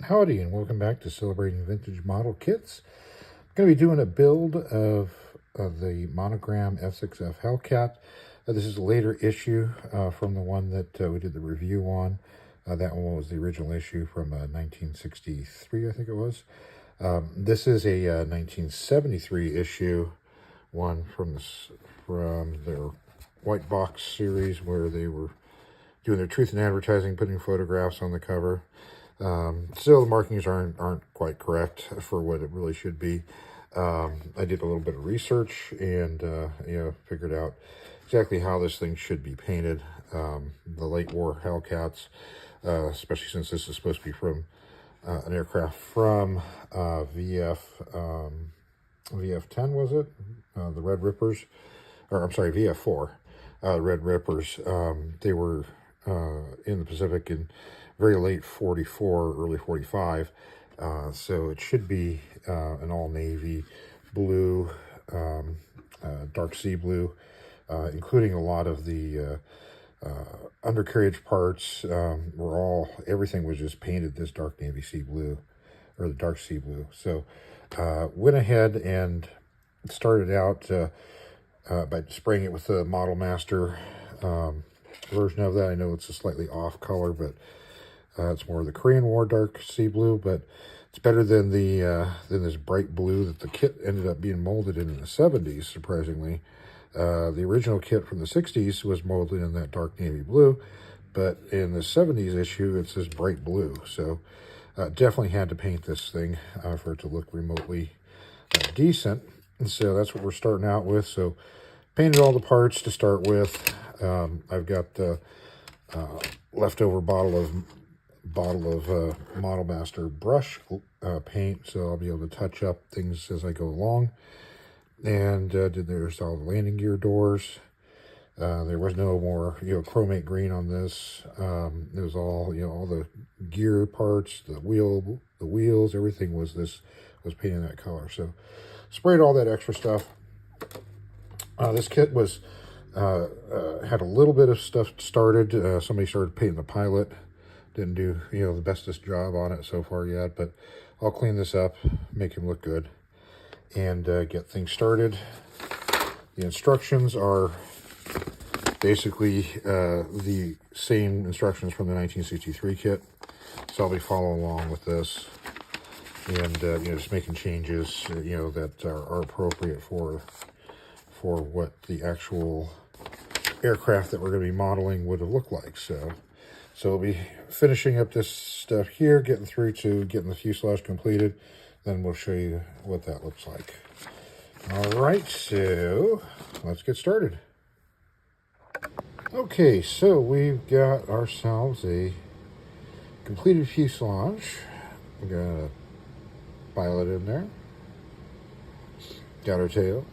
Howdy, and welcome back to Celebrating Vintage Model Kits. I'm going to be doing a build of the Monogram F6F Hellcat. This is a later issue from the one that we did the review on. That one was the original issue from 1963, I think it was. This is a 1973 issue, one from their white box series where they were doing their truth in advertising, putting photographs on the cover. Still, the markings aren't quite correct for what it really should be. I did a little bit of research and figured out exactly how this thing should be painted. The late war Hellcats, especially since this is supposed to be from an aircraft from VF10, was it? The Red Rippers, or I'm sorry, VF4, Red Rippers. They were in the Pacific in very late 44, early 45. So it should be an all navy blue, dark sea blue, including a lot of the undercarriage parts. Everything was just painted this dark navy sea blue, or the dark sea blue. So went ahead and started out by spraying it with the Model Master version of that. I know it's a slightly off color, but it's more of the Korean War dark sea blue, but it's better than this bright blue that the kit ended up being molded in the 70s, surprisingly. The original kit from the 60s was molded in that dark navy blue, but in the 70s issue, it's this bright blue. So definitely had to paint this thing for it to look remotely decent. And so that's what we're starting out with. So painted all the parts to start with. I've got the leftover bottle of Model Master brush paint, so I'll be able to touch up things as I go along. And there's all the landing gear doors. There was no more chromate green on this. It was all all the gear parts, the wheels, everything was painted that color. So sprayed all that extra stuff. This kit was had a little bit of stuff started. Somebody started painting the pilot. Didn't do the bestest job on it so far yet, but I'll clean this up, make him look good, and get things started. The instructions are basically the same instructions from the 1963 kit, so I'll be following along with this, and just making changes that are appropriate for what the actual aircraft that we're going to be modeling would have looked like. So we'll be finishing up this stuff here, getting through to getting the fuselage completed. Then we'll show you what that looks like. All right, so let's get started. Okay, so we've got ourselves a completed fuselage. We got a pilot in there. Got our tail.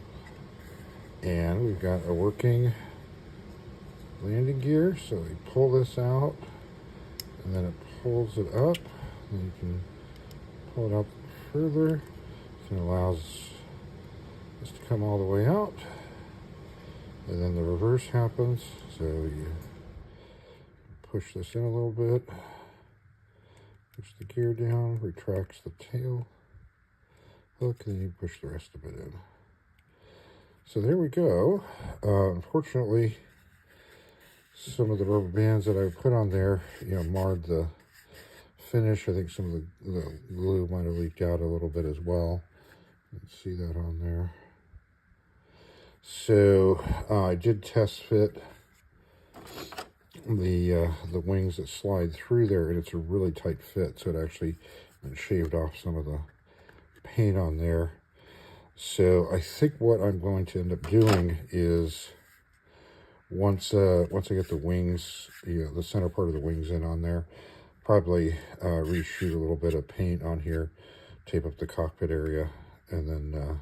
And we've got a working landing gear. So we pull this out, and then it pulls it up, and you can pull it up further, so it allows this to come all the way out, and then the reverse happens. So you push this in a little bit, push the gear down, retracts the tail hook, and then you push the rest of it in. So there we go. Unfortunately, some of the rubber bands that I put on there, marred the finish. I think some of the glue might have leaked out a little bit as well. You can see that on there. So I did test fit the wings that slide through there, and it's a really tight fit. So it actually shaved off some of the paint on there. So I think what I'm going to end up doing is once I get the wings, the center part of the wings in on there, probably reshoot a little bit of paint on here, tape up the cockpit area, and then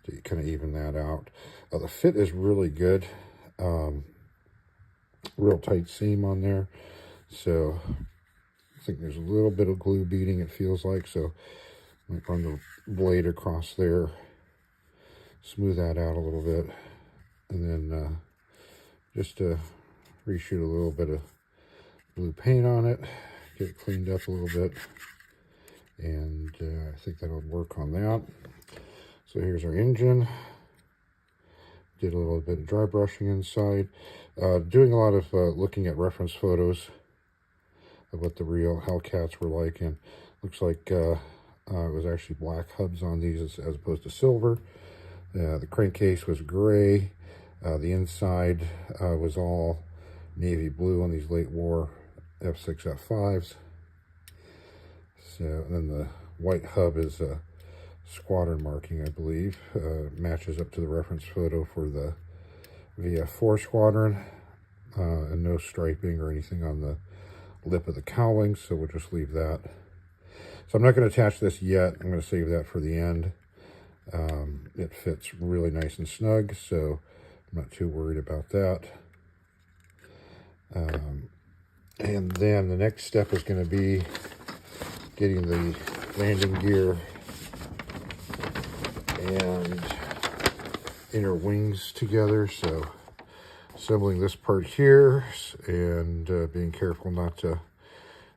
to kind of even that out. The fit is really good. Real tight seam on there. So I think there's a little bit of glue beading, it feels like. So I might run the blade across there, smooth that out a little bit, and then just reshoot a little bit of blue paint on it, get it cleaned up a little bit, and I think that'll work on that. So here's our engine. Did a little bit of dry brushing inside. Doing a lot of looking at reference photos of what the real Hellcats were like, and looks like it was actually black hubs on these as opposed to silver. The crankcase was gray. The inside was all navy blue on these late war F6F5s. So, and then the white hub is a squadron marking, I believe. Matches up to the reference photo for the VF4 squadron. And no striping or anything on the lip of the cowling, so we'll just leave that. So I'm not going to attach this yet. I'm going to save that for the end. It fits really nice and snug, so I'm not too worried about that. And then the next step is going to be getting the landing gear and inner wings together. So assembling this part here and being careful not to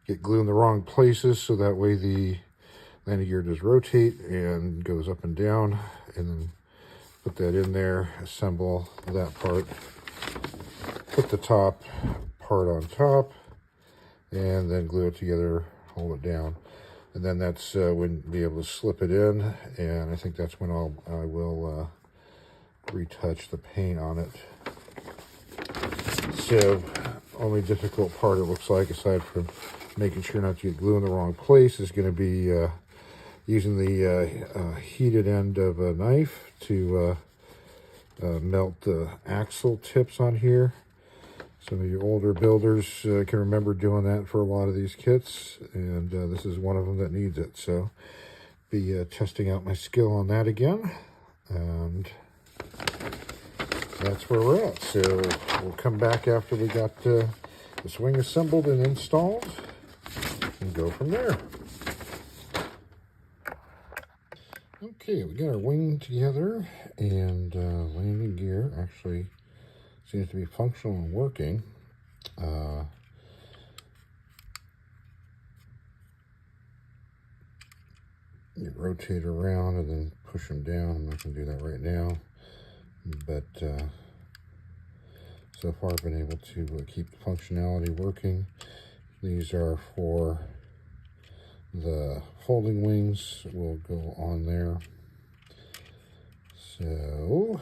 get glue in the wrong places, so that way the landing gear does rotate and goes up and down, and then put that in there, assemble that part, put the top part on top, and then glue it together, hold it down. And then that's when be able to slip it in, and I think that's when I will retouch the paint on it. So only difficult part, it looks like, aside from making sure not to get glue in the wrong place, is going to be using the heated end of a knife to melt the axle tips on here. Some of you older builders can remember doing that for a lot of these kits, and this is one of them that needs it. So be testing out my skill on that again, and that's where we're at. So we'll come back after we got this wing assembled and installed and go from there. Okay, we got our wing together, and landing gear actually seems to be functional and working. You rotate around and then push them down. I'm not going to do that right now, but so far I've been able to keep the functionality working. These are for the folding wings, will go on there. So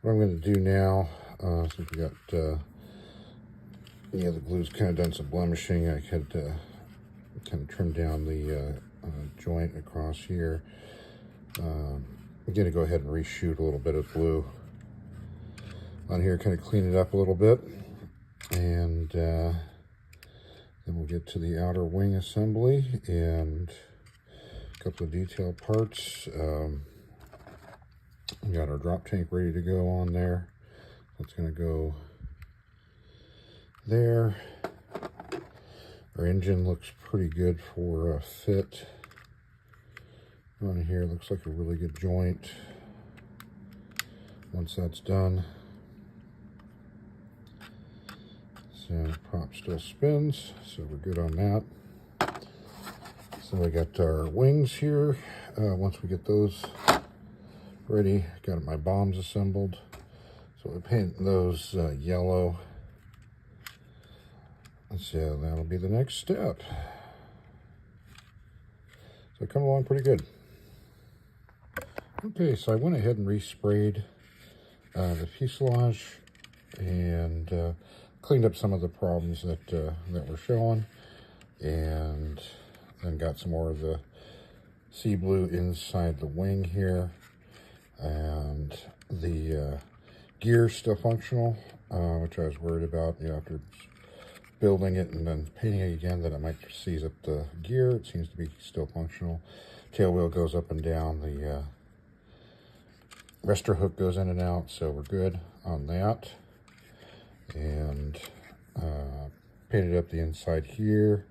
what I'm going to do now, since we got the glue's kind of done some blemishing, I had kind of trimmed down the joint across here. I'm going to go ahead and reshoot a little bit of glue on here, kind of clean it up a little bit, and then we'll get to the outer wing assembly and a couple of detailed parts. We got our drop tank ready to go on there. That's going to go there. Our engine looks pretty good for a fit on here. Looks like a really good joint once that's done. So prop still spins, so we're good on that. So we got our wings here. Once we get those ready, got my bombs assembled. So we paint those yellow. So that'll be the next step. So come along pretty good. Okay, so I went ahead and resprayed the fuselage and cleaned up some of the problems that that were showing, and then got some more of the sea blue inside the wing here, and the gear's still functional, which I was worried about, after building it and then painting it again, that it might seize up the gear. It seems to be still functional. Tail wheel goes up and down. The rester hook goes in and out, so we're good on that. And painted up the inside here.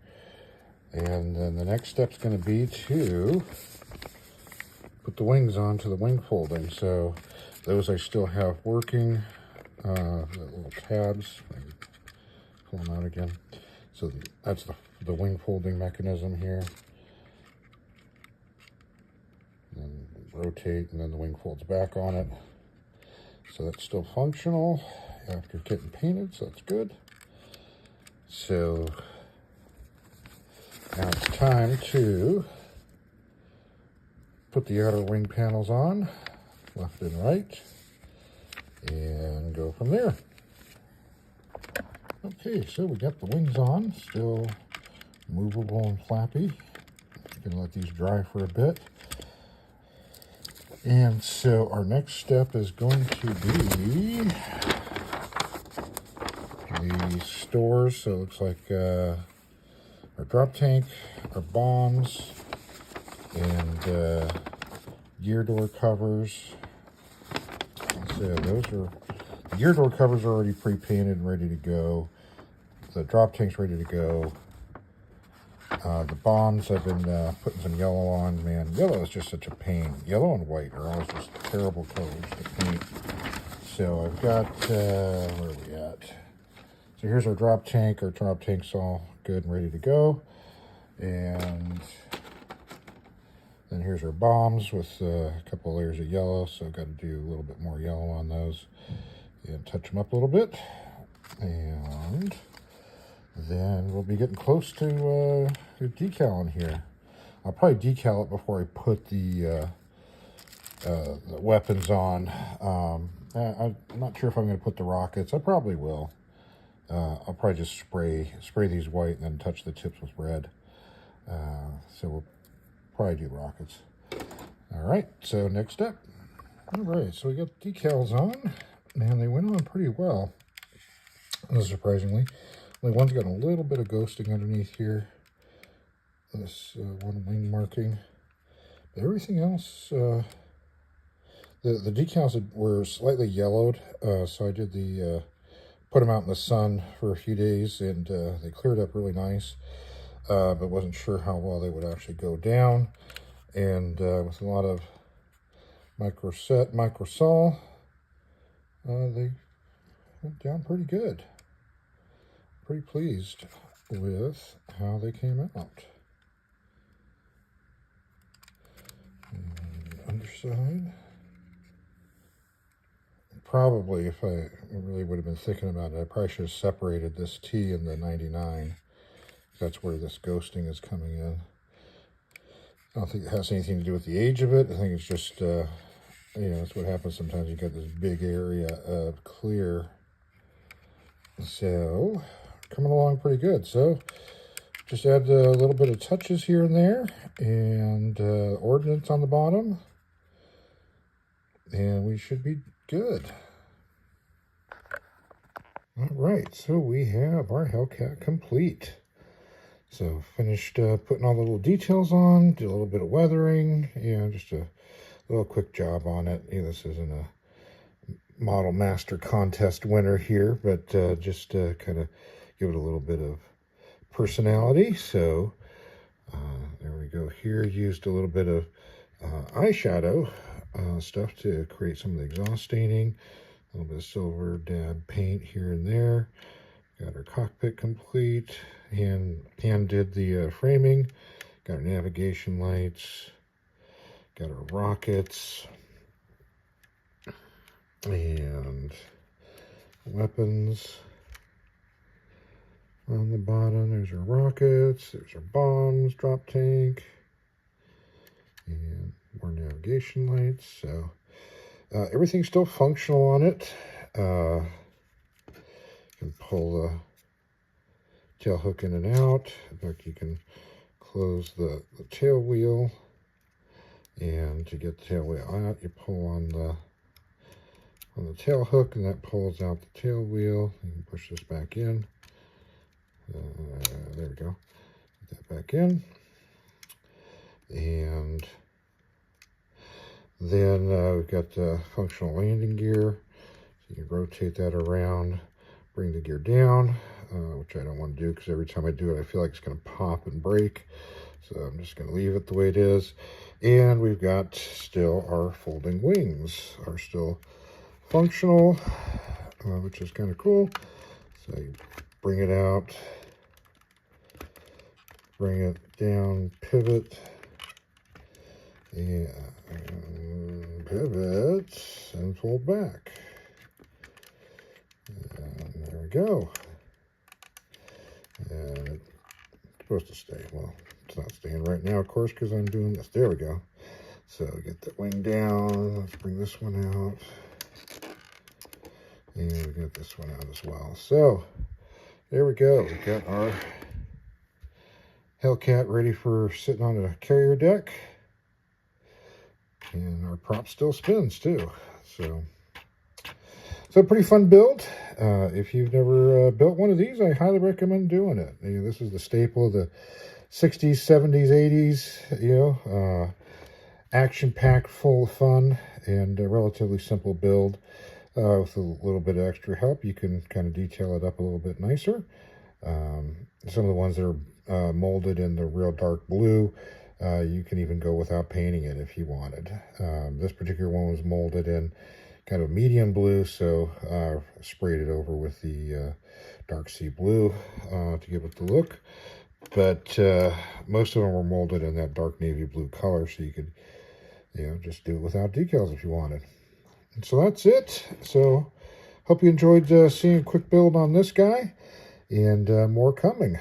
And then the next step's going to be to put the wings onto the wing folding. So those I still have working. The little tabs. Pull them out again. So that's the wing folding mechanism here. And rotate, and then the wing folds back on it. So that's still functional after getting painted, so that's good. So now it's time to put the outer wing panels on, left and right, and go from there. Okay, so we got the wings on, still movable and flappy. Gonna let these dry for a bit. And so our next step is going to be the stores. So it looks like our drop tank, our bombs, and gear door covers. So those are, the gear door covers are already pre-painted and ready to go. The drop tank's ready to go. The bombs, I've been putting some yellow on. Man, yellow is just such a pain. Yellow and white are always just terrible colors to paint. So I've got, where are we at? So here's our drop tank. Our drop tank's all good and ready to go. And then here's our bombs with a couple of layers of yellow. So I've got to do a little bit more yellow on those and touch them up a little bit. And then we'll be getting close to decal in here. I'll probably decal it before I put the weapons on. I'm not sure if I'm going to put the rockets. I probably will. I'll probably just spray these white and then touch the tips with red. So we'll probably do rockets. All right, so next up. All right, so we got decals on. Man, they went on pretty well, surprisingly. Only one's got a little bit of ghosting underneath here. This one wing marking. But everything else, the decals were slightly yellowed, so I did put them out in the sun for a few days, and they cleared up really nice, but wasn't sure how well they would actually go down. And with a lot of microsol, they went down pretty good. Pretty pleased with how they came out. And underside. Probably, if I really would have been thinking about it, I probably should have separated this T and the 99. That's where this ghosting is coming in. I don't think it has anything to do with the age of it. I think it's just, you know, that's what happens sometimes. You get this big area of clear. So coming along pretty good. So just add a little bit of touches here and there, and ordnance on the bottom, and we should be good. All right, so we have our Hellcat complete. So finished putting all the little details on, did a little bit of weathering, just a little quick job on it. This isn't a Model Master Contest winner here, but just kind of give it a little bit of personality. So there we go. Here used a little bit of eyeshadow stuff to create some of the exhaust staining. A little bit of silver dab paint here and there. Got our cockpit complete. Hand did the framing. Got our navigation lights. Got our rockets. And weapons on the bottom. There's our rockets. There's our bombs, drop tank, and more navigation lights. So everything's still functional on it. You can pull the tail hook in and out. In fact, you can close the tail wheel, and to get the tail wheel out, you pull on the tail hook, and that pulls out the tail wheel. You can push this back in. There we go. Get that back in. And then we've got the functional landing gear. So you can rotate that around, bring the gear down, which I don't want to do because every time I do it, I feel like it's going to pop and break. So I'm just going to leave it the way it is. And we've got still our folding wings are still functional, which is kind of cool. So you bring it out, bring it down, pivot, and pivot, and pull back. And there we go. And it's supposed to stay. Well, it's not staying right now, of course, because I'm doing this. There we go. So get the wing down. Let's bring this one out. And we get this one out as well. So there we go. We got our Hellcat ready for sitting on a carrier deck. And our prop still spins too. So pretty fun build. If you've never built one of these, I highly recommend doing it. You know, this is the staple of the 60s, 70s, 80s, you know, action-packed, full of fun, and a relatively simple build. With a little bit of extra help, you can kind of detail it up a little bit nicer. Some of the ones that are molded in the real dark blue, you can even go without painting it if you wanted. This particular one was molded in kind of medium blue, so sprayed it over with the dark sea blue to give it the look. But most of them were molded in that dark navy blue color, so you could, you know, just do it without decals if you wanted. And so that's it. So hope you enjoyed seeing a quick build on this guy, and more coming.